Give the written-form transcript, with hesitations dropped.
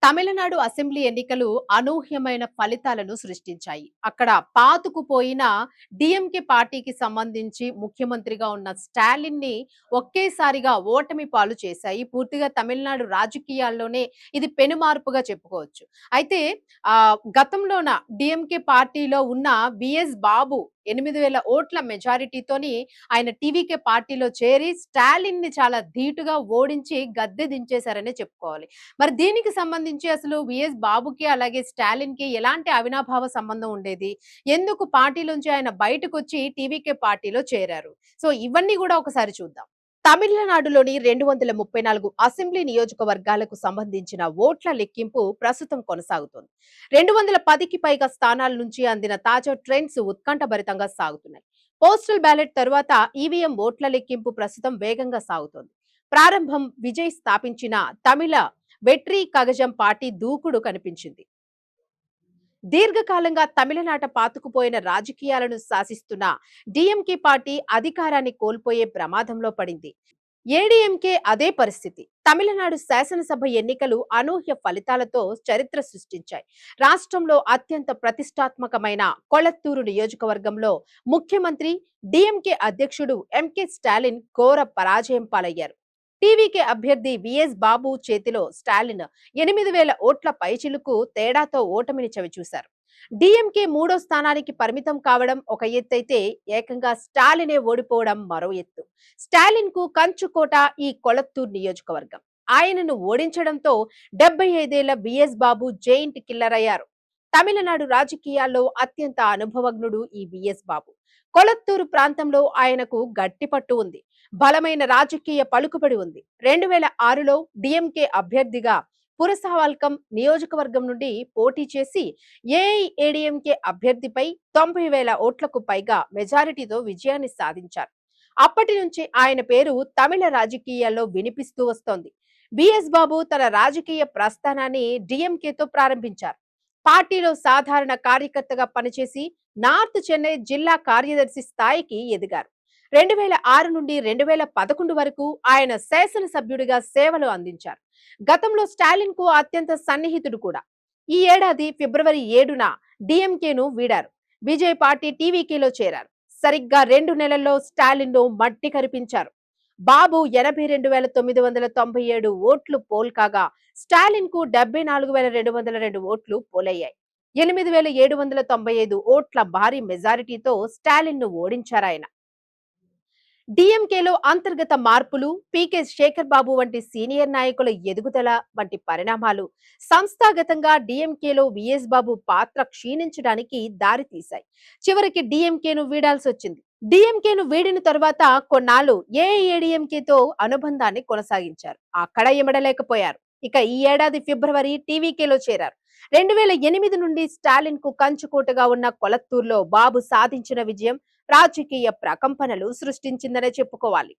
Tamil Nadu assembly ఎన్నికలు అనూహ్యమైన ఫలితాలను సృష్టించాయి. అక్కడ పాతుకుపోయిన డీఎంకే పార్టీకి సంబంధించి ముఖ్యమంత్రిగా ఉన్న స్టాలిన్‌ని ఒకేసారిగా ఓటమి పాలు చేశాయి. పూర్తిగా తమిళనాడు రాజకీయాల్లోనే ఇది పెనుమార్పుగా చెప్పుకోవచ్చు. అయితే గతంలోన డీఎంకే పార్టీలో ఉన్న వీఎస్ బాబు 8,000 ఓట్ల మెజారిటీతోని ఆయన టీవీకే పార్టీలో చేరి స్టాలిన్‌ని చాలా ధీటుగా ఓడించి గద్దె దించేశారనే చెప్పుకోవాలి. మరి దీనికి సంబంధించి అసలు వీఎస్ బాబుకి అలాగే స్టాలిన్‌కి ఎలాంటి అవినాభావ సంబంధం ఉండేది? ఎందుకు పార్టీలోంచి ఆయన బయటకొచ్చి టీవీకే పార్టీలో చేరారు? సో ఇవన్నీ గూడా ఒకసారి చూద్దాం. తమిళనాడులోని 234 అసెంబ్లీ నియోజకవర్గాలకు సంబంధించిన ఓట్ల లెక్కింపు ప్రస్తుతం కొనసాగుతోంది. 210కి పైగా స్థానాల నుంచి అందిన తాజా ట్రెండ్స్ ఉత్కంఠభరితంగా సాగుతున్నాయి. పోస్టల్ బ్యాలెట్ తరువాత ఈవీఎం ఓట్ల లెక్కింపు ప్రస్తుతం వేగంగా సాగుతోంది. ప్రారంభం విజయ్ స్థాపించిన తమిళ వెట్రి కగజం పార్టీ దూకుడు కనిపించింది. దీర్ఘకాలంగా తమిళనాట పాతుకుపోయిన రాజకీయాలను శాసిస్తున్న డీఎంకే పార్టీ అధికారాన్ని కోల్పోయే ప్రమాదంలో పడింది. ఏడీఎంకే అదే పరిస్థితి. తమిళనాడు శాసనసభ ఎన్నికలు అనూహ్య ఫలితాలతో చరిత్ర సృష్టించాయి. రాష్ట్రంలో అత్యంత ప్రతిష్టాత్మకమైన కొళత్తూరు నియోజకవర్గంలో ముఖ్యమంత్రి డీఎంకే అధ్యక్షుడు ఎంకే స్టాలిన్ ఘోర పరాజయం పాలయ్యారు. టీవీకే అభ్యర్థి విఎస్ బాబు చేతిలో స్టాలిన్ 8,000 ఓట్ల పైచిలుకు తేడాతో ఓటమిని చవిచూశారు. డీఎంకే మూడో స్థానానికి పరిమితం కావడం ఒక ఎత్తైతే ఏకంగా స్టాలినే ఓడిపోవడం మరో ఎత్తు. స్టాలిన్ కు కంచుకోట ఈ కొళత్తూర్ నియోజకవర్గం. ఆయనను ఓడించడంతో 75 ఏళ్ల విఎస్ బాబు జైంట్ కిల్లర్ అయ్యారు. తమిళనాడు రాజకీయాల్లో అత్యంత అనుభవజ్ఞుడు ఈ విఎస్ బాబు. కొళత్తూరు ప్రాంతంలో ఆయనకు గట్టి పట్టు ఉంది. బలమైన రాజకీయ పలుకుబడి ఉంది. 2006లో డిఎంకే అభ్యర్థిగా పురసవాల్కం నియోజకవర్గం నుండి పోటీ చేసి ఏఐఏడీఎంకే అభ్యర్థిపై 90,000 ఓట్లకు పైగా మెజారిటీతో విజయాన్ని సాధించారు. అప్పటి నుంచి ఆయన పేరు తమిళ రాజకీయాల్లో వినిపిస్తూ వస్తోంది. బిఎస్ బాబు తన రాజకీయ ప్రస్థానాన్ని డిఎంకేతో ప్రారంభించారు. పార్టీలో సాధారణ కార్యకర్తగా పనిచేసి నార్త్ చెన్నై జిల్లా కార్యదర్శి స్థాయికి ఎదిగారు. 2006 నుండి 2011 వరకు ఆయన శాసనసభ్యుడిగా సేవలు అందించారు. గతంలో స్టాలిన్ కు అత్యంత సన్నిహితుడు కూడా. ఈ ఏడాది ఫిబ్రవరి 7న డిఎంకేను వీడారు. విజయ్ పార్టీ టీవీకేలో చేరారు. సరిగ్గా 2 నెలల్లో స్టాలిన్ ను మట్టి కరిపించారు. బాబు 82,997 ఓట్లు పోల్ కాగా స్టాలిన్ కు 74,202 ఓట్లు పోలయ్యాయి. 8,795 ఓట్ల భారీ మెజారిటీతో స్టాలిన్ ను ఓడించారాయన. డిఎంకేలో అంతర్గత మార్పులు, పీకే శేఖర్ బాబు వంటి సీనియర్ నాయకుల ఎదుగుదల వంటి పరిణామాలు సంస్థాగతంగా డిఎంకేలో విఎస్ బాబు పాత్ర క్షీణించడానికి దారితీశాయి. చివరికి డిఎంకేను వీడాల్సి వచ్చింది. డిఎంకేను వీడిన తరువాత కొన్నాళ్లు ఏఐఏడీఎంకేతో అనుబంధాన్ని కొనసాగించారు. అక్కడ ఇమడలేకపోయారు. ఇక ఈ ఏడాది ఫిబ్రవరి టీవీకేలో చేరారు. 2008 నుండి స్టాలిన్ కు కంచుకోటగా ఉన్న కొళత్తూరులో బాబు సాధించిన విజయం రాజకీయ ప్రకంపనలు సృష్టించిందనే చెప్పుకోవాలి.